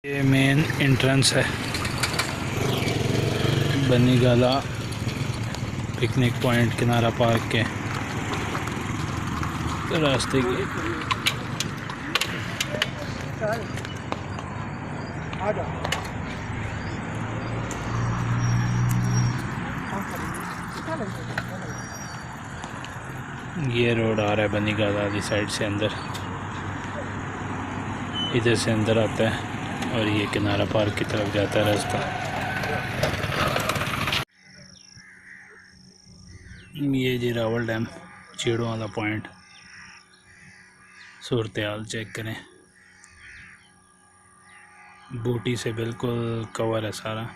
ये main entrance है Banigala picnic point किनारा पार्क के रास्ते की। ये रोड आ रहा है बनीगाला वाली साइड से अंदर, इधर से अंदर आता है और ये किनारा पार्क की तरफ जाता है रास्ता। ये जी रावल डैम चीड़ों वाला पॉइंट, सूरत हाल चेक करें, बूटी से बिल्कुल कवर है सारा।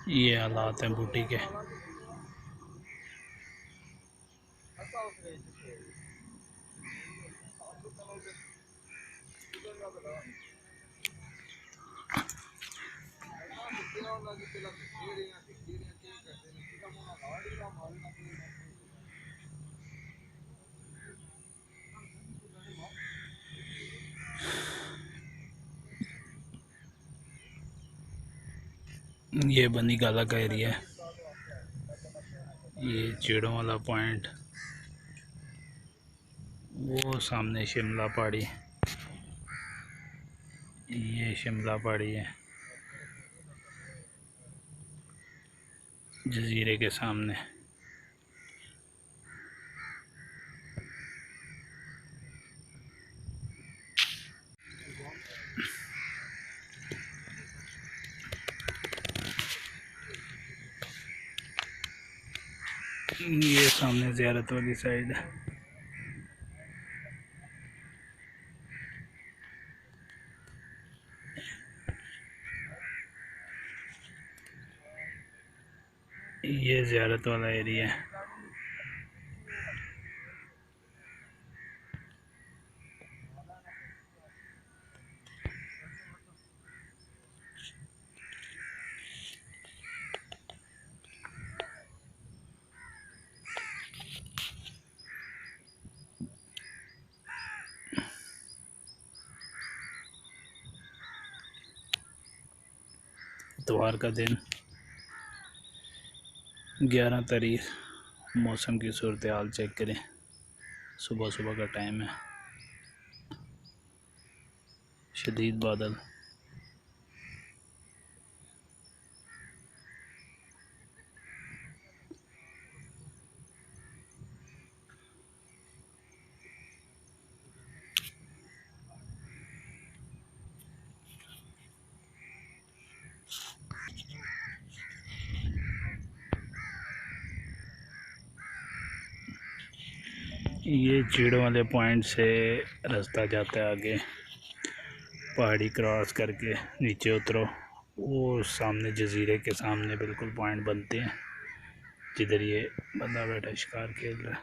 ये हालात हैं बूटी के। ये बनीगाला का एरिया है, ये चीड़ों वाला पॉइंट, वो सामने शिमला पहाड़ी, ये शिमला पहाड़ी है जजीरे के सामने। ये सामने ज़ियारत वाली साइड है। ये ज़ियारत वाला एरिया है। इतवार का दिन 11 तारीख, मौसम की सूरत हाल चेक करें, सुबह सुबह का टाइम है, शदीद बादल। ये चीड़ों वाले पॉइंट से रास्ता जाता है आगे, पहाड़ी क्रॉस करके नीचे उतरो, वो सामने जजीरे के सामने बिल्कुल पॉइंट बनते हैं जिधर ये बंदा बैठा शिकार खेल रहा है।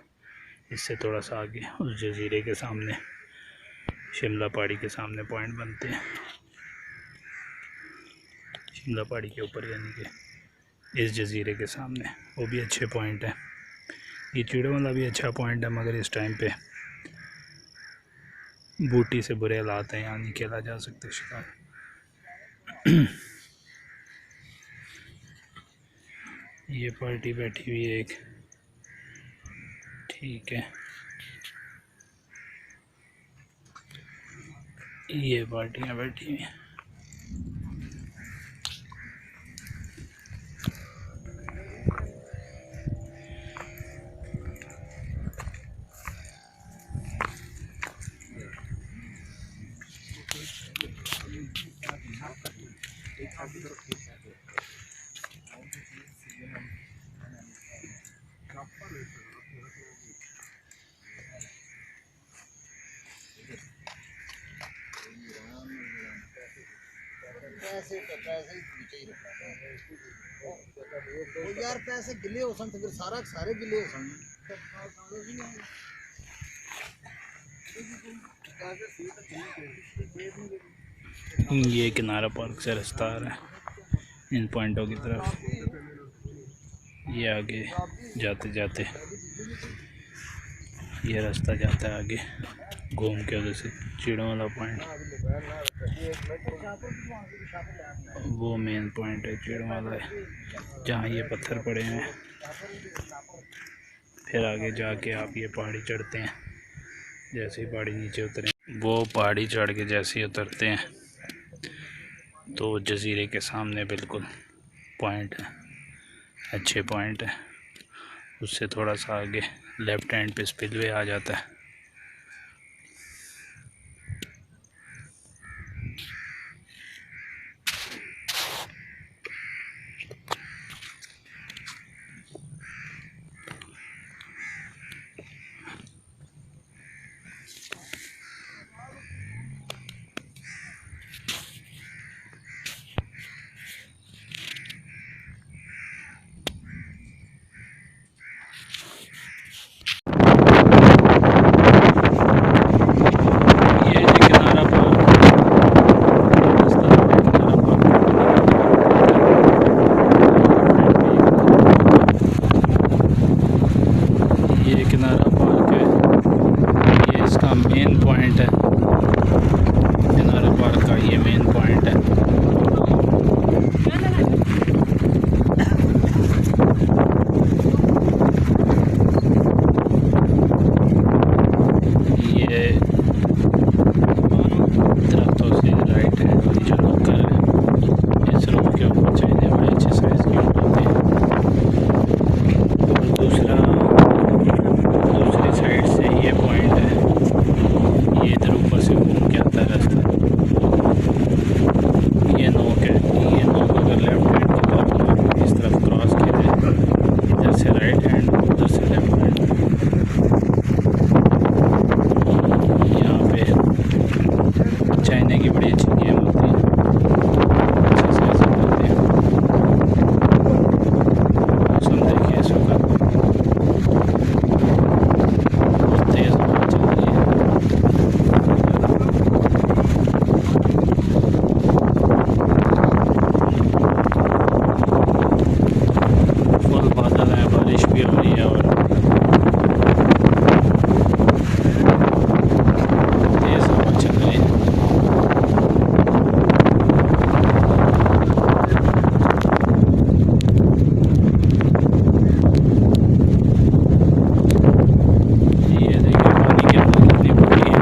इससे थोड़ा सा आगे उस जजीरे के सामने शिमला पहाड़ी के सामने पॉइंट बनते हैं, शिमला पहाड़ी के ऊपर यानी कि इस जजीरे के सामने, वो भी अच्छे पॉइंट है। ये चीड़ों वाला भी अच्छा पॉइंट है, मगर इस टाइम पे बूटी से बुरे हालात हैं, यहाँ नहीं खेला जा सकता शिकार। ये पार्टी बैठी हुई है एक, ठीक है, ये पार्टियाँ बैठी हुई हैं। पैसे ही रखना यार, पैसे गिले हो सन तो फिर सारे गिले हो सन। ये किनारा पार्क से रास्ता आ रहा है। इन पॉइंटों की तरफ। ये आगे जाते जाते ये रास्ता जाता है आगे घूम के उधर से चीड़ों वाला पॉइंट, वो मेन पॉइंट है चीड़ों वाला है जहाँ ये पत्थर पड़े हैं। फिर आगे जाके आप ये पहाड़ी चढ़ते हैं। जैसे ही पहाड़ी नीचे उतरे, वो पहाड़ी चढ़ के जैसे ही उतरते हैं तो जजीरे के सामने बिल्कुल पॉइंट है, अच्छे पॉइंट है। उससे थोड़ा सा आगे लेफ्ट हैंड पे स्पिलवे आ जाता है। किनारा पार्क है, ये इसका मेन पॉइंट है। किनारा पार्क का ये मेन पॉइंट है। ये दरख्तों से राइट हैंड वाली जो नुक्कड़ है, इस रोड के ऊपर चाइने बड़े अच्छे साइज़ के होते हैं। और दूसरी साइड से ये पॉइंट है, ये इधर ऊपर से घूम के आता है रास्ता। ये नोक है, ये नोक अगर लेफ्ट हैंड की तरफ इस तरफ क्रॉस किया जाए, इधर से राइट हैंड उधर से लेफ्ट हैंड। यहाँ पे चाइना की बड़ी अच्छी गेम होती है, अच्छे से ऐसे करते हैं। मौसम देखिए इस वक्त बहुत तेज़ हवा चल रही है। फुल बादल है, बारिश भी हो रही है और तेज़ हवा चल रही है। ये देखिए पानी की अंदर कितनी बड़ी है।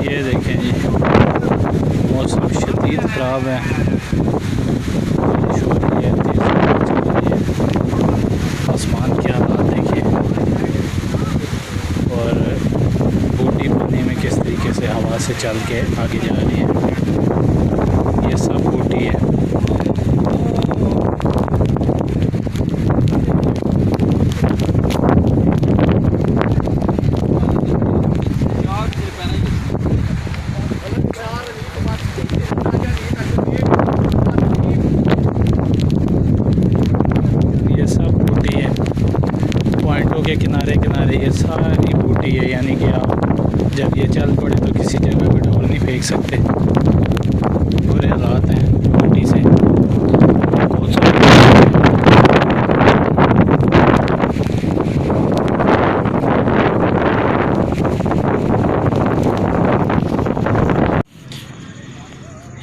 ये देखें जी, मौसम शदीद ख़राब है, बारिश हो रही है, तेज़ हवा चल रही है। आसमान के हालात देखिए और बूटी पानी में किस तरीके से हवा से चल के आगे जा रही है। ये सब बूटी है। ये सब बूटी है, पॉइंटों के किनारे किनारे ये सारी बूटी है। यानी कि आप जब ये चल पड़े तो किसी जगह पे ढोल नहीं फेंक सकते। बुरे हालात हैं बूटी से। बहुत सारे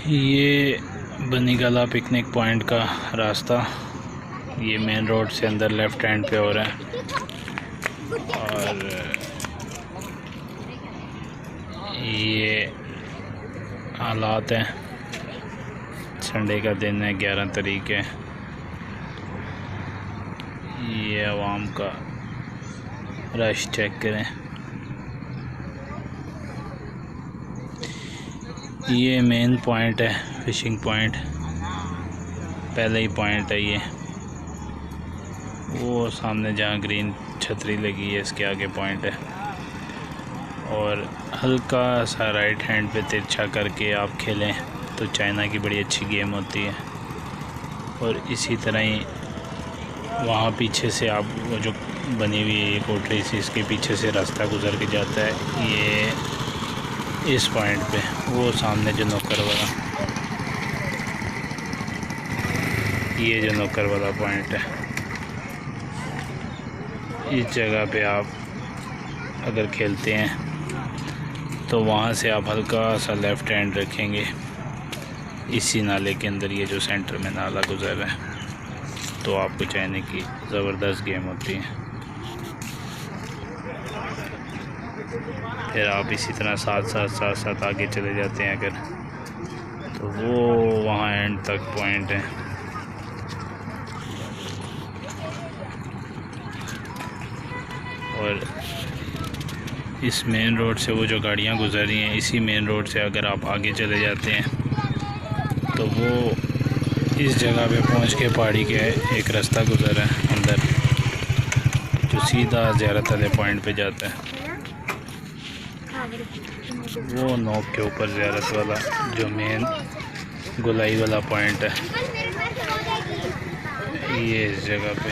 ये बनीगला पिकनिक पॉइंट का रास्ता, ये मेन रोड से अंदर लेफ़्ट हैंड पे हो रहा है। और ये हालात हैं, संडे का दिन है, 11 तारीख है। ये आवाम का रश चेक करें। ये मेन पॉइंट है, फिशिंग पॉइंट, पहले ही पॉइंट है ये। वो सामने जहाँ ग्रीन छतरी लगी है इसके आगे पॉइंट है। और हल्का सा राइट हैंड पे तिरछा करके आप खेलें तो चाइना की बड़ी अच्छी गेम होती है। और इसी तरह ही वहाँ पीछे से आप वो जो बनी हुई कोठरी सी इसके पीछे से रास्ता गुजर के जाता है ये इस पॉइंट पे, वो सामने जो नौकर वाला, ये जो नौकर वाला पॉइंट है, इस जगह पे आप अगर खेलते हैं तो वहाँ से आप हल्का सा लेफ़्ट हैंड रखेंगे इसी नाले के अंदर, ये जो सेंटर में नाला गुजर रहा है, तो आपको चाइना की ज़बरदस्त गेम होती है। फिर आप इसी तरह साथ आगे चले जाते हैं अगर, तो वो वहाँ एंड तक पॉइंट है। और इस मेन रोड से वो जो गाड़ियाँ गुजर रही हैं, इसी मेन रोड से अगर आप आगे चले जाते हैं तो वो इस जगह पे पहुंच के पहाड़ी के एक रास्ता गुजर है अंदर जो सीधा ज़ियारत वाले पॉइंट पे जाता है। वो नोक के ऊपर ज़ियारत वाला जो मेन गोलाई वाला पॉइंट है, ये इस जगह पे